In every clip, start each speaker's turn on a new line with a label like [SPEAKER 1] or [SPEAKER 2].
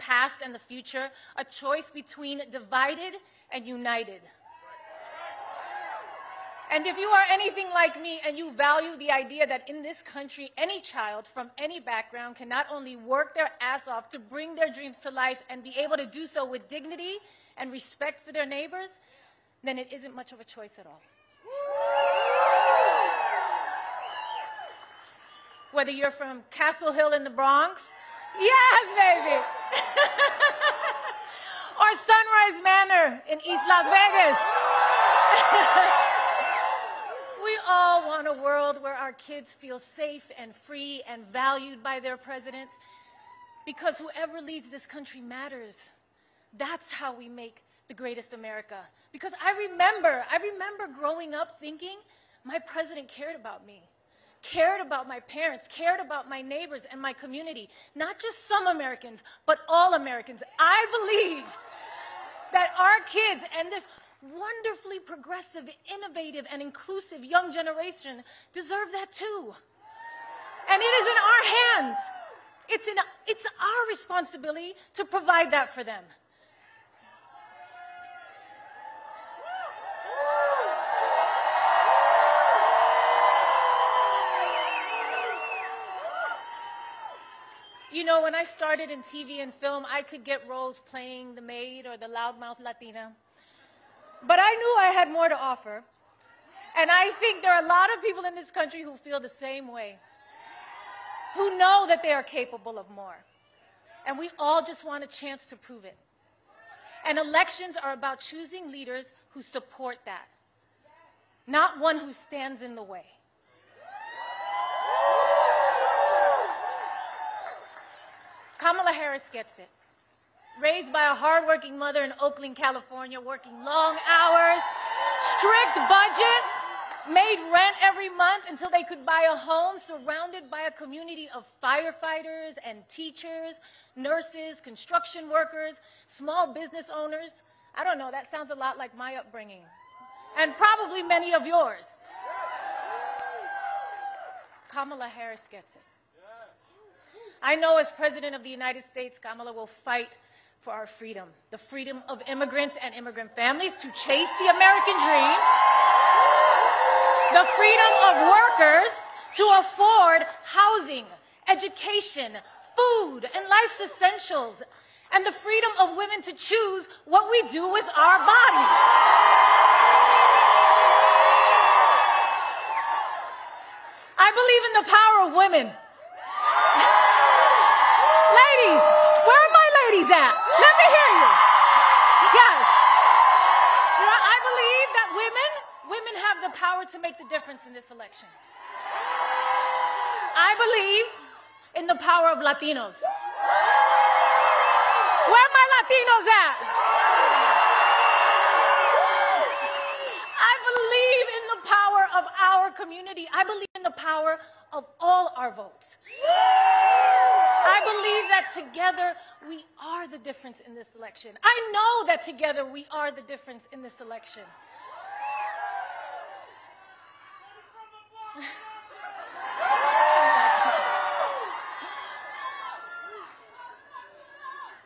[SPEAKER 1] past and the future, a choice between divided and united. And if you are anything like me and you value the idea that in this country, any child from any background can not only work their ass off to bring their dreams to life and be able to do so with dignity and respect for their neighbors, then it isn't much of a choice at all. Whether you're from Castle Hill in the Bronx, yes, baby, or Sunrise Manor in East Las Vegas. We all want a world where our kids feel safe and free and valued by their president, because whoever leads this country matters. That's how we make the greatest America. Because I remember growing up thinking my president cared about me, cared about my parents, cared about my neighbors and my community. Not just some Americans, but all Americans. I believe that our kids and this wonderfully progressive, innovative, and inclusive young generation deserve that too. And it is in our hands. It's our responsibility to provide that for them. You know, when I started in TV and film, I could get roles playing the maid or the loudmouth Latina. But I knew I had more to offer. And I think there are a lot of people in this country who feel the same way, who know that they are capable of more. And we all just want a chance to prove it. And elections are about choosing leaders who support that, not one who stands in the way. Kamala Harris gets it. Raised by a hardworking mother in Oakland, California, working long hours, strict budget, made rent every month until they could buy a home, surrounded by a community of firefighters and teachers, nurses, construction workers, small business owners. I don't know, that sounds a lot like my upbringing, and probably many of yours. Kamala Harris gets it. I know as President of the United States, Kamala will fight for our freedom, the freedom of immigrants and immigrant families to chase the American dream, the freedom of workers to afford housing, education, food, and life's essentials, and the freedom of women to choose what we do with our bodies. I believe in the power of women. Ladies, where are my ladies at? Let me hear you. Yes. I believe that women have the power to make the difference in this election. I believe in the power of Latinos. Where are my Latinos at? I believe in the power of our community. I believe in the power of all our votes. I believe that together we are the difference in this election. I know that together we are the difference in this election.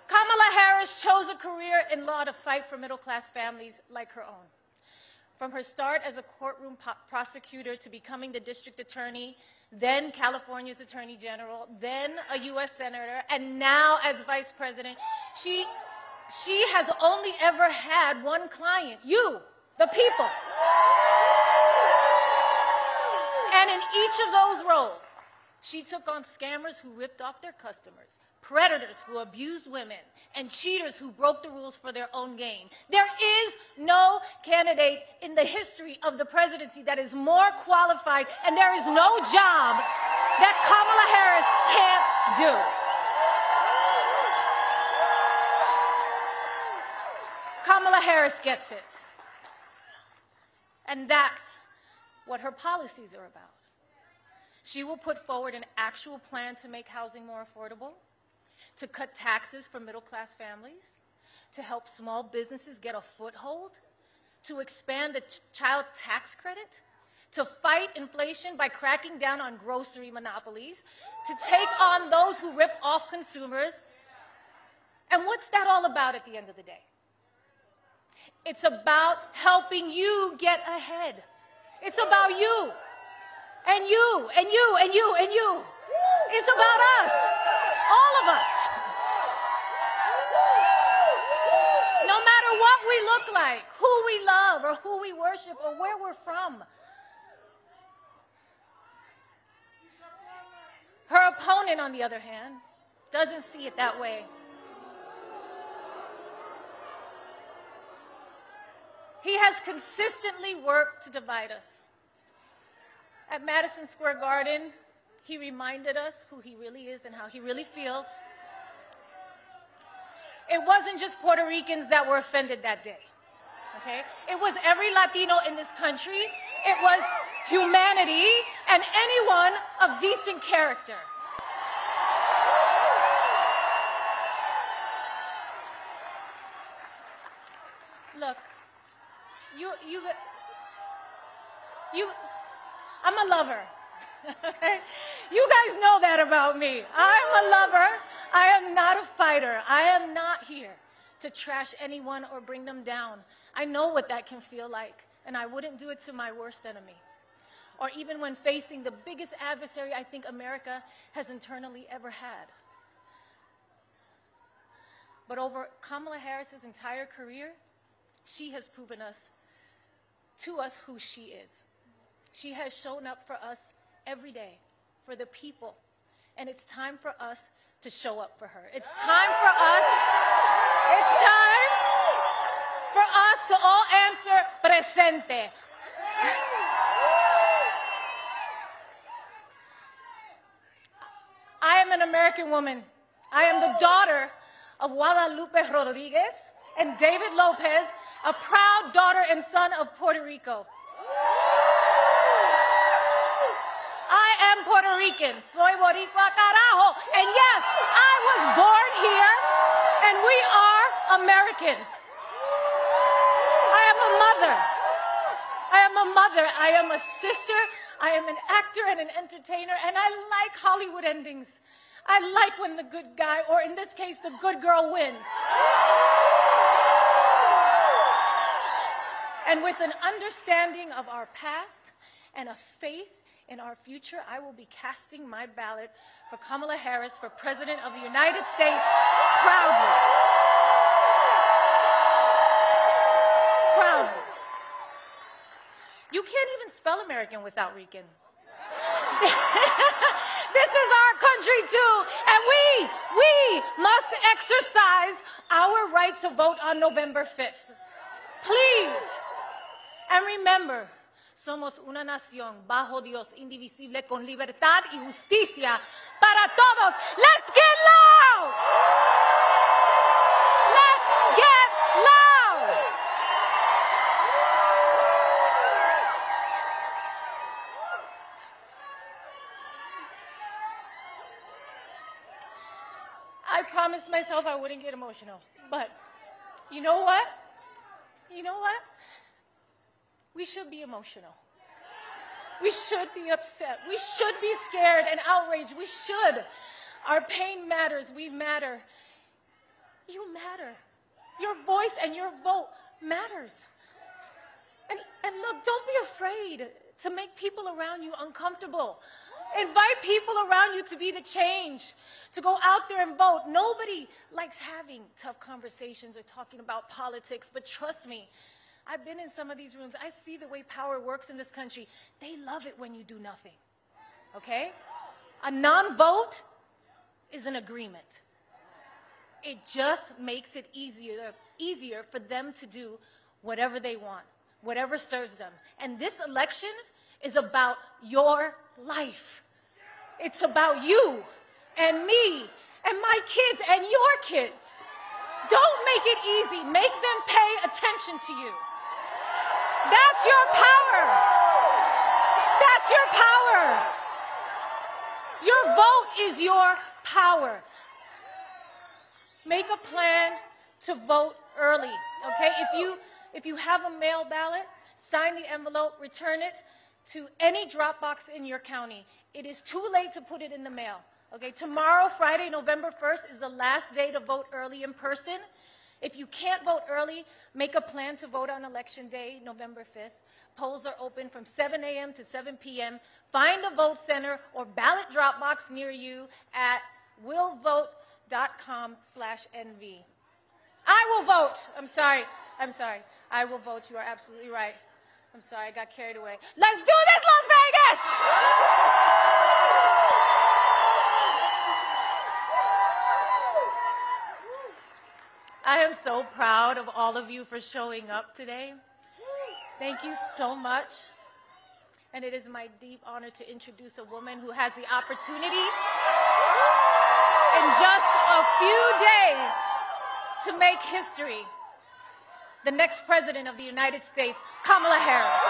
[SPEAKER 1] Kamala Harris chose a career in law to fight for middle-class families like her own. From her start as a courtroom prosecutor to becoming the district attorney, then California's attorney general, then a U.S. senator, and now as vice president, she has only ever had one client, you, the people. And in each of those roles, she took on scammers who ripped off their customers, predators who abused women, and cheaters who broke the rules for their own gain. There is no candidate in the history of the presidency that is more qualified, and there is no job that Kamala Harris can't do. Kamala Harris gets it. And that's what her policies are about. She will put forward an actual plan to make housing more affordable, to cut taxes for middle-class families, to help small businesses get a foothold, to expand the child tax credit, to fight inflation by cracking down on grocery monopolies, to take on those who rip off consumers. And what's that all about at the end of the day? It's about helping you get ahead. It's about you. And you, and you, and you, and you. It's about us. All of us. No matter what we look like, who we love, or who we worship, or where we're from. Her opponent, on the other hand, doesn't see it that way. He has consistently worked to divide us. At Madison Square Garden, he reminded us who he really is and how he really feels. It wasn't just Puerto Ricans that were offended that day, okay? It was every Latino in this country. It was humanity and anyone of decent character. Look, I'm a lover. You guys know that about me. I'm a lover. I am not a fighter. I am not here to trash anyone or bring them down. I know what that can feel like, and I wouldn't do it to my worst enemy, or even when facing the biggest adversary I think America has internally ever had. But over Kamala Harris's entire career, she has proven to us who she is. She has shown up for us every day, for the people. And it's time for us to show up for her. It's time for us to all answer presente. I am an American woman. I am the daughter of Guadalupe Rodriguez and David Lopez, a proud daughter and son of Puerto Rico. I am Puerto Rican. Soy Boricua carajo. And yes, I was born here, and we are Americans. I am a mother. I am a mother. I am a sister. I am an actor and an entertainer, and I like Hollywood endings. I like when the good guy, or in this case, the good girl wins. And with an understanding of our past and a faith in our future, I will be casting my ballot for Kamala Harris for President of the United States proudly. Proudly. You can't even spell American without Rican. This is our country too, and we must exercise our right to vote on November 5th. Please. And remember, somos una nación bajo Dios, indivisible, con libertad y justicia para todos. Let's get loud! Let's get loud! I promised myself I wouldn't get emotional, but you know what? You know what? We should be emotional. We should be upset. We should be scared and outraged. We should. Our pain matters. We matter. You matter. Your voice and your vote matters. And look, don't be afraid to make people around you uncomfortable. Invite people around you to be the change, to go out there and vote. Nobody likes having tough conversations or talking about politics, but trust me, I've been in some of these rooms. I see the way power works in this country. They love it when you do nothing, okay? A non-vote is an agreement. It just makes it easier for them to do whatever they want, whatever serves them. And this election is about your life. It's about you and me and my kids and your kids. Don't make it easy. Make them pay attention to you. That's your power. That's your power. Your vote is your power. Make a plan to vote early, okay? If you have a mail ballot, sign the envelope, return it to any drop box in your county. It is too late to put it in the mail. Okay, tomorrow, Friday, November 1st, is the last day to vote early in person. If you can't vote early, make a plan to vote on Election Day, November 5th. Polls are open from 7 a.m. to 7 p.m. Find a vote center or ballot drop box near you at willvote.com/NV. I will vote. I'm sorry. I will vote. You are absolutely right. I'm sorry, I got carried away. Let's do this, Las Vegas! I am so proud of all of you for showing up today. Thank you so much. And it is my deep honor to introduce a woman who has the opportunity in just a few days to make history. The next president of the United States, Kamala Harris.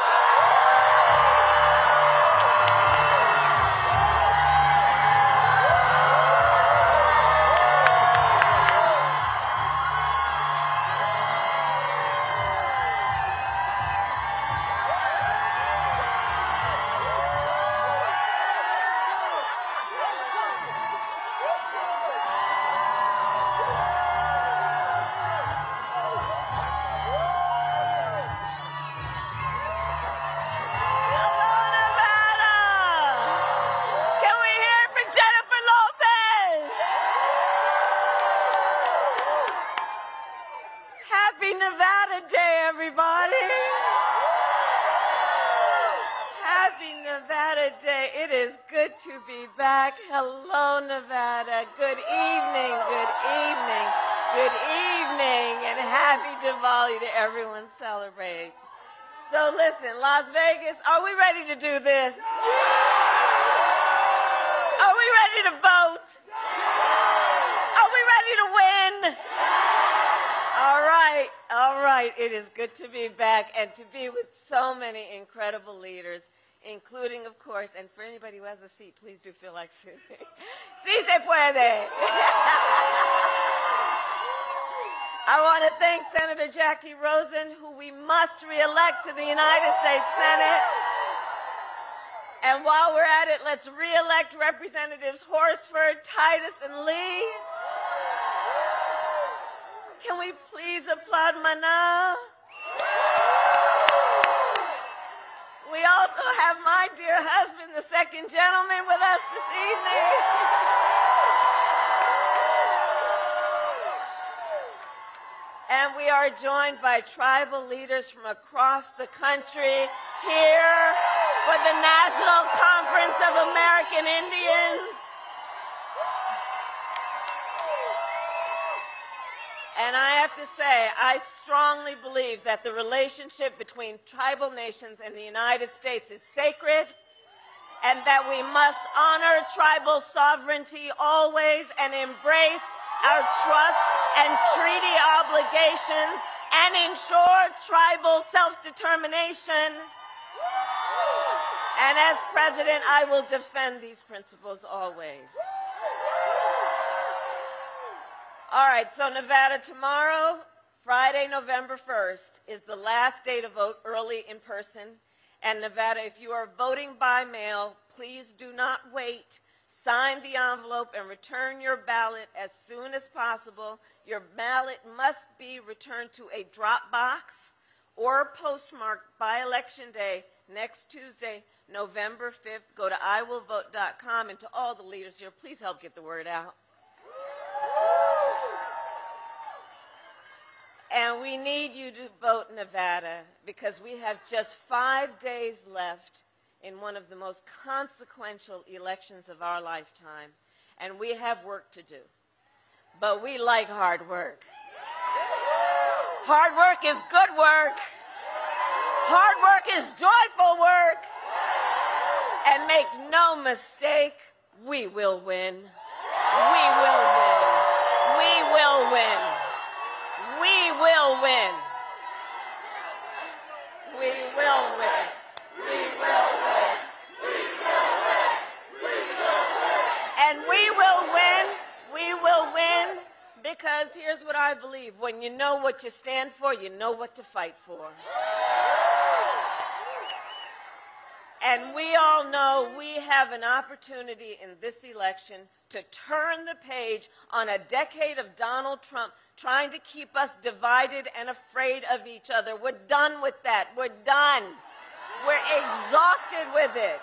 [SPEAKER 2] Jennifer Lopez! Happy Nevada Day, everybody! Happy Nevada Day. It is good to be back. Hello, Nevada. Good evening, good evening, good evening, and happy Diwali to everyone celebrating. So listen, Las Vegas, are we ready to do this? Are we ready to vote? Are we ready to win? All right. It is good to be back and to be with so many incredible leaders, including, of course, and for anybody who has a seat, please do feel like sitting. Sí se puede. I want to thank Senator Jackie Rosen, who we must re-elect to the United States Senate. And while we're at it, let's re-elect Representatives Horsford, Titus, and Lee. Can we please applaud Mana? We also have my dear husband, the second gentleman, with us this evening. And we are joined by tribal leaders from across the country here for the National Conference of American Indians. And I have to say, I strongly believe that the relationship between tribal nations and the United States is sacred, and that we must honor tribal sovereignty always and embrace our trust and treaty obligations and ensure tribal self-determination. And as president, I will defend these principles always. All right, so Nevada, tomorrow, Friday, November 1st, is the last day to vote early in person. And Nevada, if you are voting by mail, please do not wait. Sign the envelope and return your ballot as soon as possible. Your ballot must be returned to a drop box or postmarked by Election Day next Tuesday, November 5th. Go to iwillvote.com, and to all the leaders here, please help get the word out. And we need you to vote Nevada because we have just 5 days left in one of the most consequential elections of our lifetime. And we have work to do. But we like hard work. Hard work is good work. Hard work is joyful work. And make no mistake, we will win. We will win. We will win. We will win. We will win. We will win. We will win. We will win. And we will win. We will win because here's what I believe. When you know what you stand for, you know what to fight for. And we all know we have an opportunity in this election to turn the page on a decade of Donald Trump trying to keep us divided and afraid of each other. We're done with that. We're done. We're exhausted with it.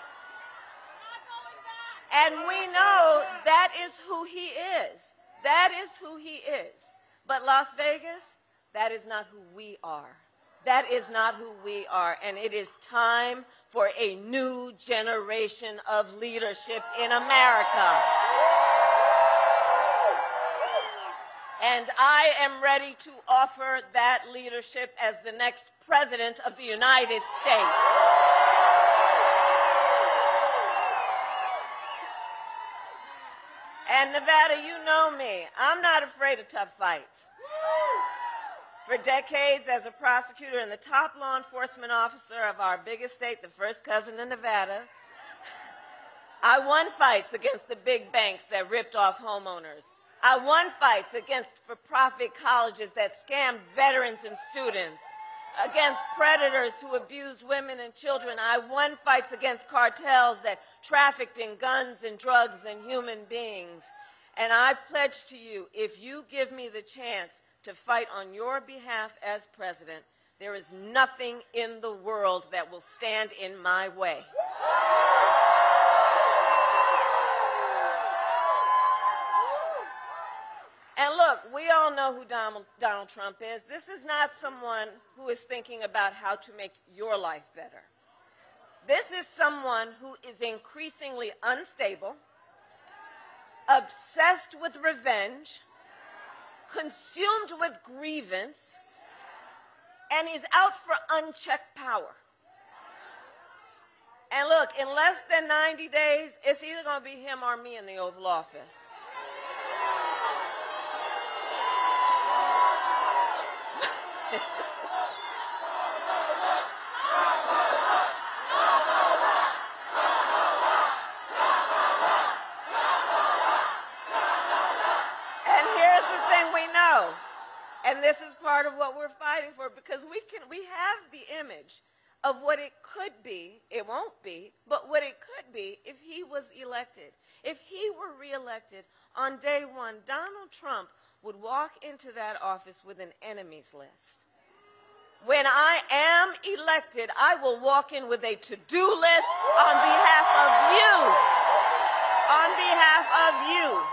[SPEAKER 2] And we know that is who he is. That is who he is. But Las Vegas, that is not who we are. That is not who we are. And it is time for a new generation of leadership in America. And I am ready to offer that leadership as the next president of the United States. And Nevada, you know me. I'm not afraid of tough fights. For decades as a prosecutor and the top law enforcement officer of our biggest state, the first cousin of Nevada, I won fights against the big banks that ripped off homeowners. I won fights against for-profit colleges that scammed veterans and students, against predators who abused women and children. I won fights against cartels that trafficked in guns and drugs and human beings. And I pledge to you, if you give me the chance to fight on your behalf as president, there is nothing in the world that will stand in my way. And look, we all know who Donald Trump is. This is not someone who is thinking about how to make your life better. This is someone who is increasingly unstable, obsessed with revenge, consumed with grievance, and he's out for unchecked power. And look, in less than 90 days, it's either going to be him or me in the Oval Office. And this is part of what we're fighting for, because we have the image of what it could be. It won't be, but what it could be if he was elected. If he were reelected on day one, Donald Trump would walk into that office with an enemies list. When I am elected, I will walk in with a to-do list on behalf of you. On behalf of you.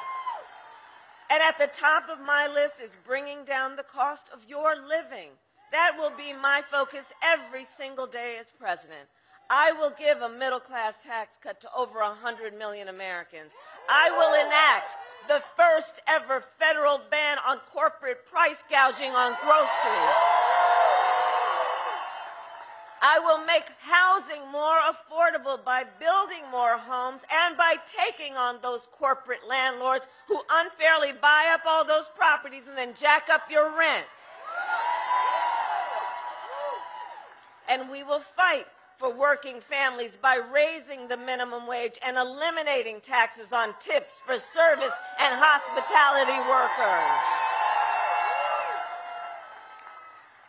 [SPEAKER 2] And at the top of my list is bringing down the cost of your living. That will be my focus every single day as president. I will give a middle-class tax cut to over 100 million Americans. I will enact the first ever federal ban on corporate price gouging on groceries. I will make housing more affordable by building more homes and by taking on those corporate landlords who unfairly buy up all those properties and then jack up your rent. And we will fight for working families by raising the minimum wage and eliminating taxes on tips for service and hospitality workers.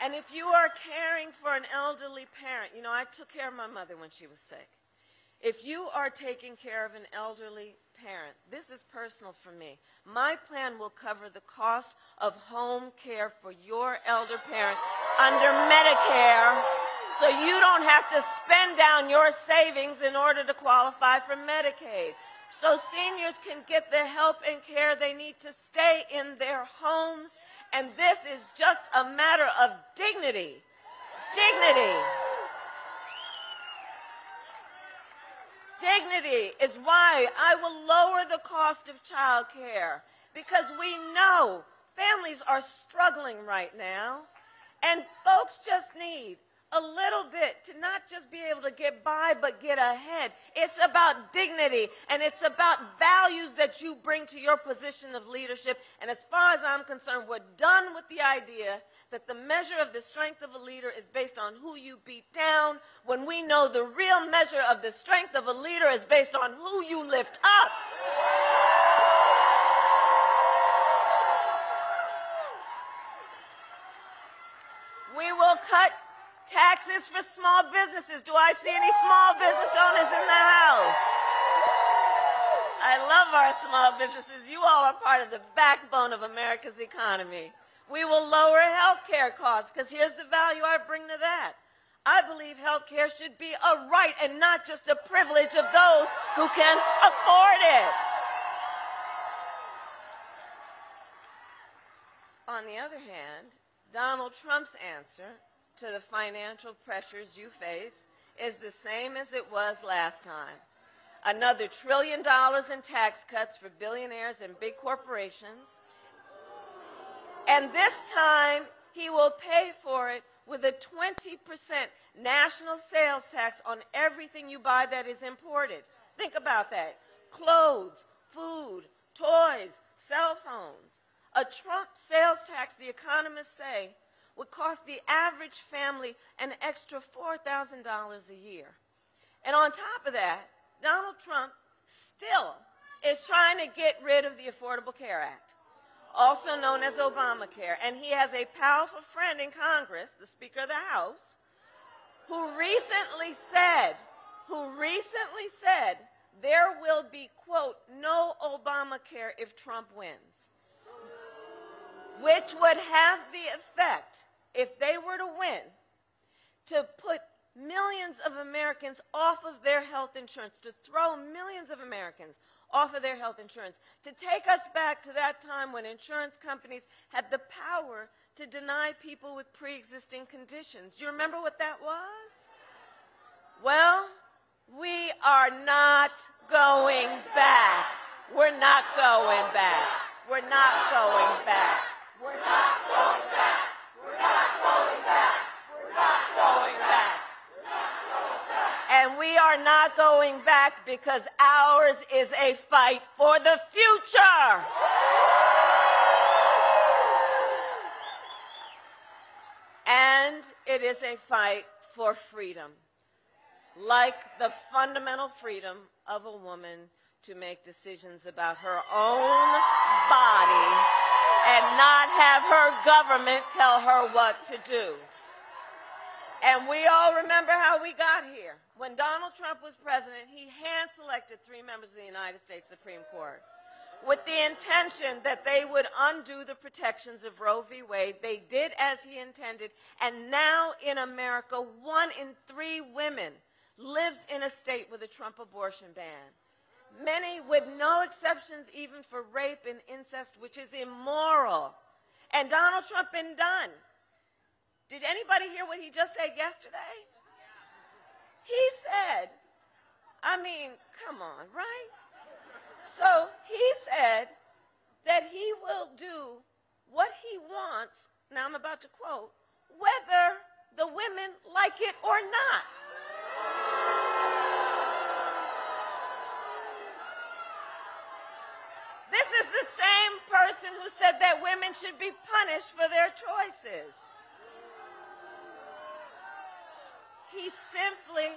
[SPEAKER 2] And if you are caring for an elderly parent, you know, I took care of my mother when she was sick. If you are taking care of an elderly parent, this is personal for me. My plan will cover the cost of home care for your elder parent under Medicare, so you don't have to spend down your savings in order to qualify for Medicaid. So seniors can get the help and care they need to stay in their homes. And this is just a matter of dignity. Dignity. Dignity is why I will lower the cost of child care, because we know families are struggling right now, and folks just need a little bit to not just be able to get by, but get ahead. It's about dignity, and it's about values that you bring to your position of leadership. And as far as I'm concerned, we're done with the idea that the measure of the strength of a leader is based on who you beat down, when we know the real measure of the strength of a leader is based on who you lift up. We will cut Taxes for small businesses. Do I see any small business owners in the house? I love our small businesses. You all are part of the backbone of America's economy. We will lower health care costs, because here's the value I bring to that. I believe health care should be a right and not just a privilege of those who can afford it. On the other hand, Donald Trump's answer to the financial pressures you face is the same as it was last time. Another $1 trillion in tax cuts for billionaires and big corporations. And this time, he will pay for it with a 20% national sales tax on everything you buy that is imported. Think about that. Clothes, food, toys, cell phones. A Trump sales tax, the economists say, would cost the average family an extra $4,000 a year. And on top of that, Donald Trump still is trying to get rid of the Affordable Care Act, also known as Obamacare. And he has a powerful friend in Congress, the Speaker of the House, who recently said there will be, quote, no Obamacare if Trump wins, which would have the effect, if they were to win, to put millions of Americans off of their health insurance, to throw millions of Americans off of their health insurance, to take us back to that time when insurance companies had the power to deny people with pre-existing conditions. Do you remember what that was? Well, we are not going back. We're not going back. We're not going back. We're not going back. We're not going back. We're not going back. And we are not going back because ours is a fight for the future. And it is a fight for freedom, like the fundamental freedom of a woman to make decisions about her own body and not have her government tell her what to do. And we all remember how we got here. When Donald Trump was president, he hand-selected 3 members of the United States Supreme Court with the intention that they would undo the protections of Roe v. Wade. They did as he intended, and now in America, 1 in 3 women lives in a state with a Trump abortion ban. Many with no exceptions even for rape and incest, which is immoral. And Donald Trump been done. Did anybody hear what he just said yesterday? He said, I mean, come on, right? So he said that he will do what he wants, now I'm about to quote, whether the women like it or not. This is the same person who said that women should be punished for their choices. He simply,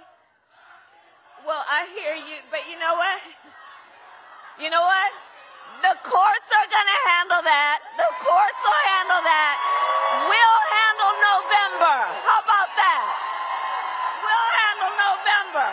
[SPEAKER 2] well, I hear you, but you know what? You know what? The courts are going to handle that. The courts will handle that. We'll handle November. How about that? We'll handle November.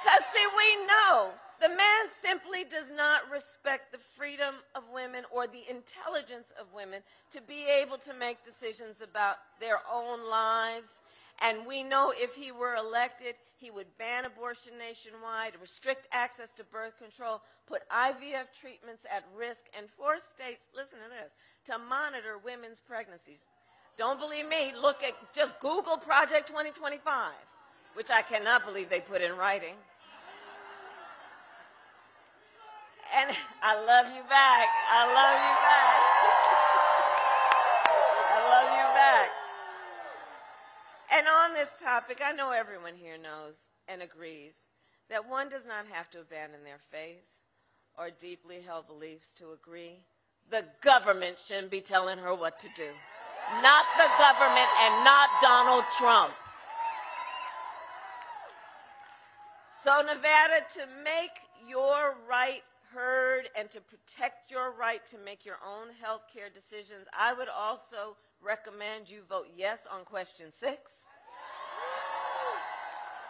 [SPEAKER 2] Because, see, we know the man simply does not respect the freedom of women or the intelligence of women to be able to make decisions about their own lives. And we know if he were elected, he would ban abortion nationwide, restrict access to birth control, put IVF treatments at risk, and force states, listen to this, to monitor women's pregnancies. Don't believe me, look at, just Google Project 2025, which I cannot believe they put in writing. And I love you back. I love you back. I love you back. And on this topic, I know everyone here knows and agrees that one does not have to abandon their faith or deeply held beliefs to agree. The government shouldn't be telling her what to do. Not the government and not Donald Trump. So Nevada, to make your right heard and to protect your right to make your own health care decisions, I would also recommend you vote yes on question 6.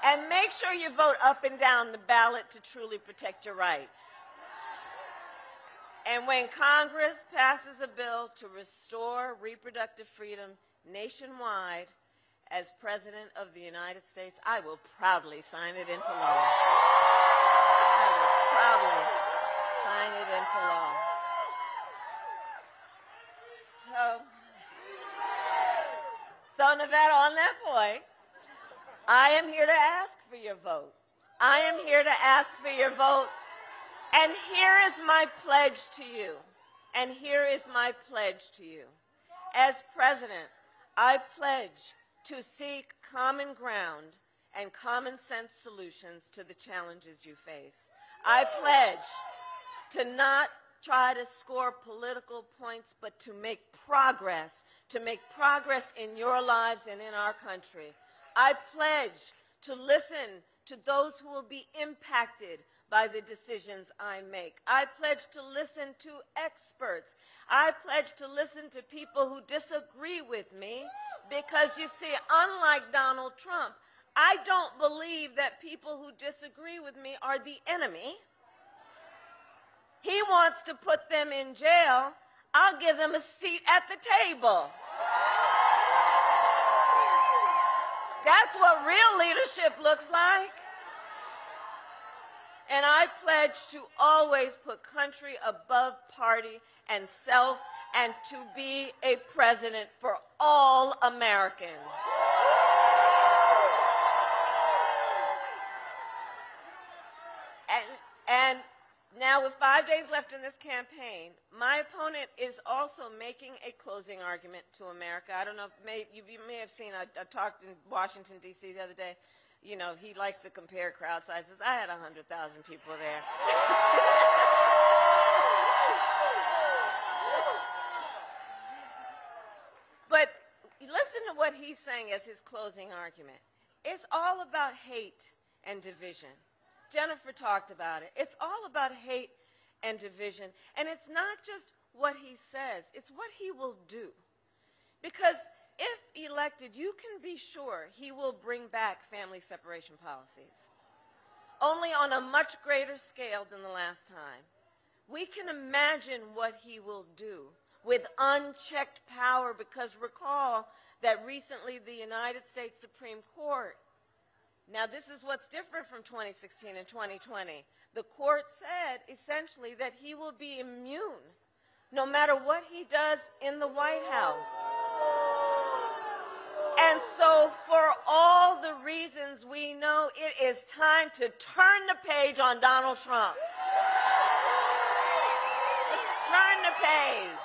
[SPEAKER 2] And make sure you vote up and down the ballot to truly protect your rights. And when Congress passes a bill to restore reproductive freedom nationwide, as President of the United States, I will proudly sign it into law. I will proudly sign it into law. So Nevada, on that point, I am here to ask for your vote. I am here to ask for your vote. And here is my pledge to you. And here is my pledge to you. As president, I pledge to seek common ground and common sense solutions to the challenges you face. I pledge to not try to score political points, but to make progress in your lives and in our country. I pledge to listen to those who will be impacted by the decisions I make. I pledge to listen to experts. I pledge to listen to people who disagree with me because, you see, unlike Donald Trump, I don't believe that people who disagree with me are the enemy. He wants to put them in jail. I'll give them a seat at the table. That's what real leadership looks like. And I pledge to always put country above party and self, and to be a president for all Americans. And now, with 5 days left in this campaign, my opponent is also making a closing argument to America. I don't know if you may have seen, I talked in Washington, D.C. the other day. You know, he likes to compare crowd sizes. I had 100,000 people there. But listen to what he's saying as his closing argument. It's all about hate and division. Jennifer talked about it. It's all about hate and division. And it's not just what he says, it's what he will do. Because if elected, you can be sure he will bring back family separation policies, only on a much greater scale than the last time. We can imagine what he will do with unchecked power, because recall that recently the United States Supreme Court, now this is what's different from 2016 and 2020, the court said essentially that he will be immune no matter what he does in the White House. And so for all the reasons we know, it is time to turn the page on Donald Trump. Let's turn the page.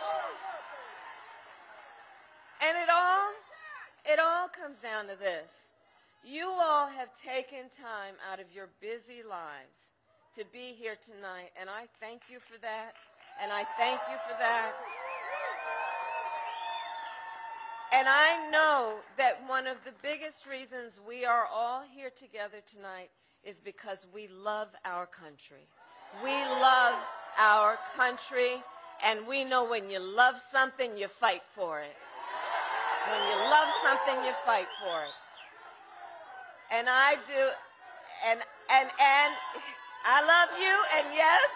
[SPEAKER 2] And it all comes down to this. You all have taken time out of your busy lives to be here tonight, and I thank you for that, and I thank you for that. And I know that one of the biggest reasons we are all here together tonight is because we love our country. We love our country, and we know when you love something, you fight for it. When you love something, you fight for it. And I do, and I love you, and yes.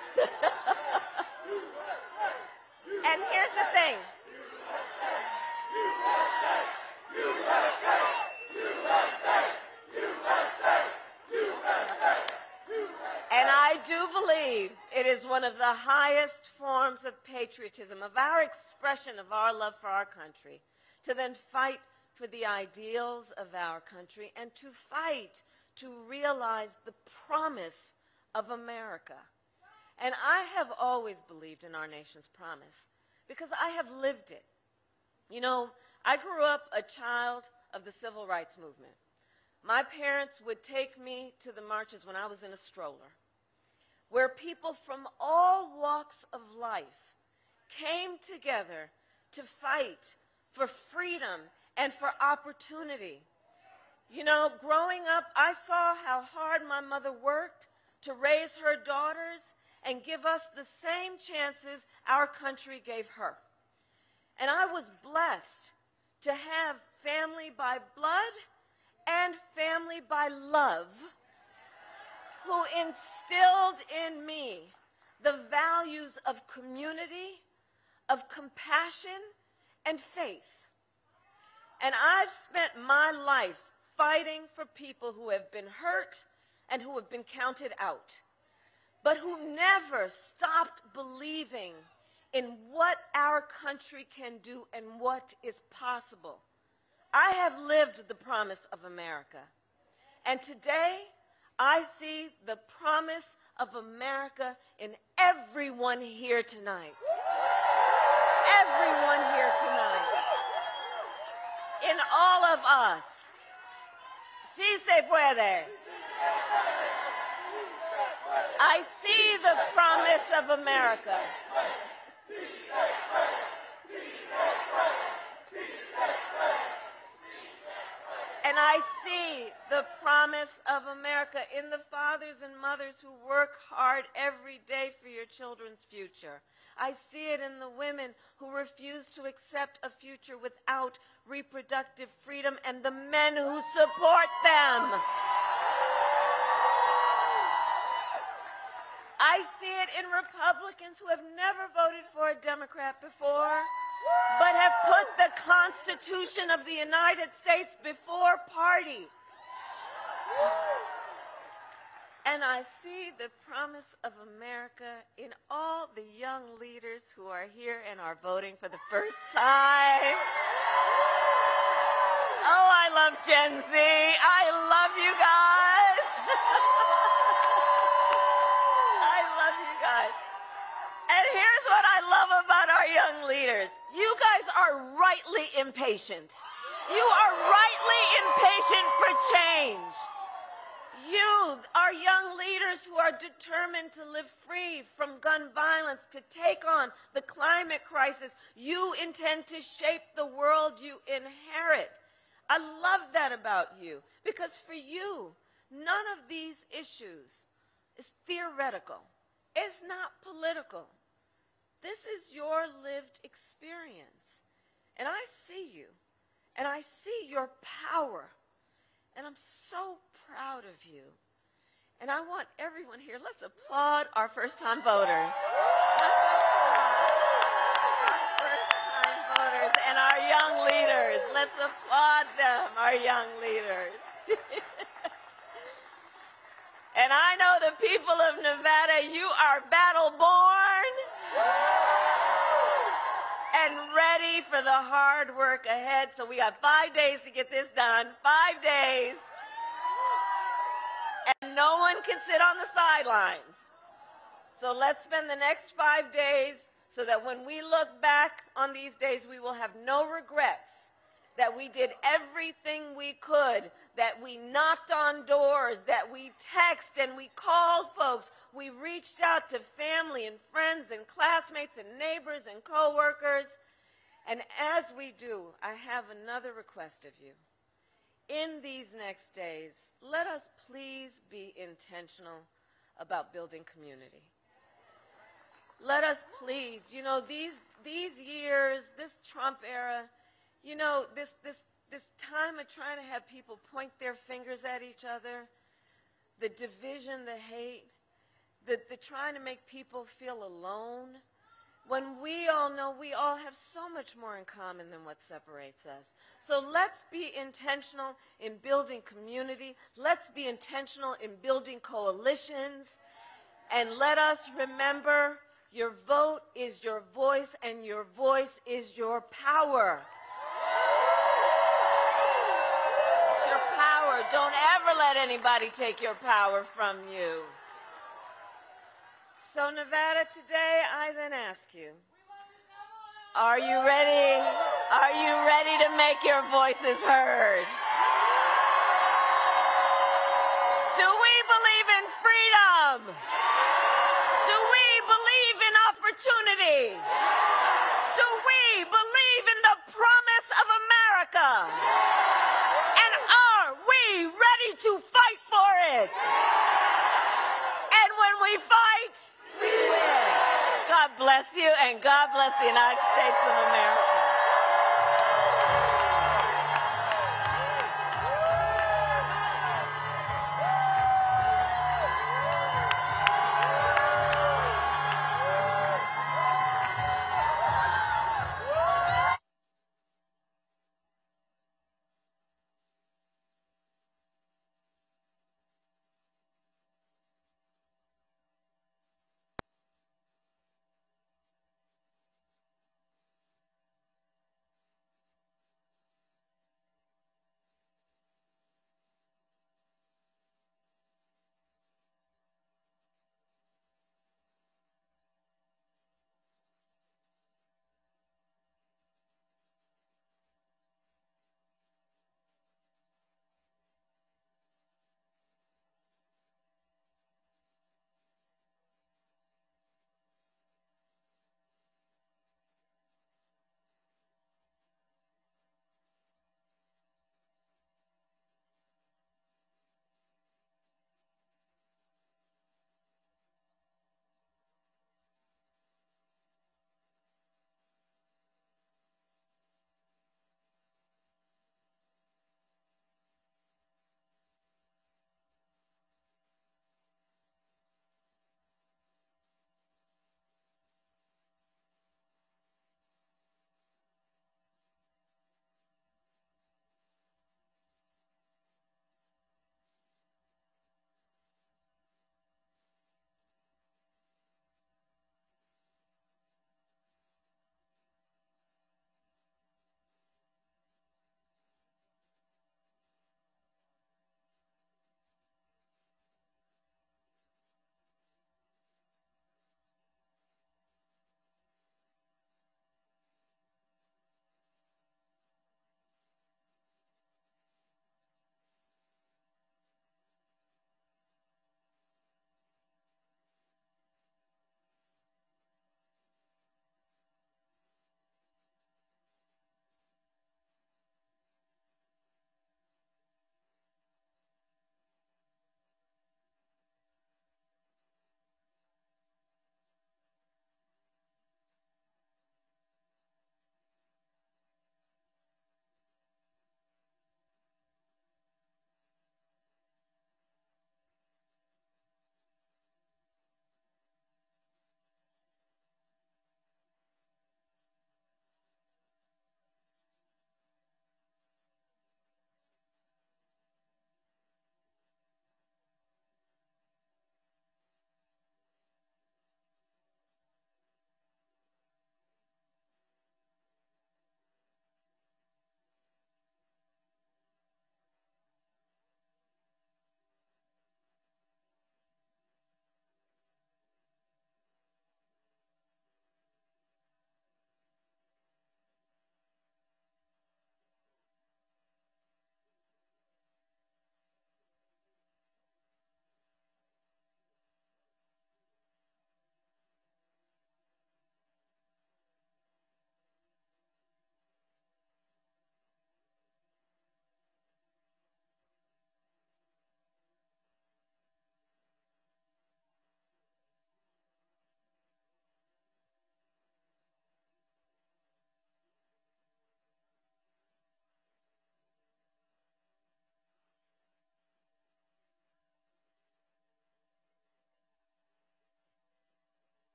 [SPEAKER 2] And here's the thing. And I do believe it is one of the highest forms of patriotism, of our expression of our love for our country, to then fight for the ideals of our country and to fight to realize the promise of America. And I have always believed in our nation's promise because I have lived it. You know, I grew up a child of the civil rights movement. My parents would take me to the marches when I was in a stroller, where people from all walks of life came together to fight for freedom and for opportunity. You know, growing up, I saw how hard my mother worked to raise her daughters, and give us the same chances our country gave her. And I was blessed to have family by blood and family by love who instilled in me the values of community, of compassion, and faith. And I've spent my life fighting for people who have been hurt and who have been counted out, but who never stopped believing in what our country can do and what is possible. I have lived the promise of America, and today I see the promise of America in everyone here tonight. Everyone here tonight. In all of us. Sí se puede. I see the promise of America. And I see the promise of America in the fathers and mothers who work hard every day for your children's future. I see it in the women who refuse to accept a future without reproductive freedom and the men who support them. I see it in Republicans who have never voted for a Democrat before, but have put the Constitution of the United States before party. And I see the promise of America in all the young leaders who are here and are voting for the first time. Oh, I love Gen Z. I love you guys. I love you guys. And here's what I love about our young leaders. You guys are rightly impatient. You are rightly impatient for change. You, our young leaders who are determined to live free from gun violence, to take on the climate crisis, you intend to shape the world you inherit. I love that about you, because for you, none of these issues is theoretical. It's not political. This is your lived experience. And I see you, and I see your power, and I'm so proud of you. And I want everyone here, let's applaud our first-time voters. First-time voters and our young leaders. Let's applaud them, our young leaders. And I know the people of Nevada, you are battle-born and ready for the hard work ahead. So we got 5 days to get this done. 5 days. And no one can sit on the sidelines. So let's spend the next 5 days so that when we look back on these days, we will have no regrets that we did everything we could, that we knocked on doors, that we texted and we called folks. We reached out to family and friends and classmates and neighbors and coworkers. And as we do, I have another request of you. In these next days, let us please be intentional about building community. Let us please, you know, these years, this Trump era, you know, this time of trying to have people point their fingers at each other, the division, the hate, the trying to make people feel alone, when we all know we all have so much more in common than what separates us. So let's be intentional in building community. Let's be intentional in building coalitions. And let us remember, your vote is your voice, and your voice is your power. It's your power. Don't ever let anybody take your power from you. So Nevada, today I then ask you, are you ready? Are you ready to make your voices heard? Do we believe in freedom? Do we believe in opportunity? Do we believe in the promise of America? And are we ready to fight for it? And when we fight, bless you, and God bless the United States of America.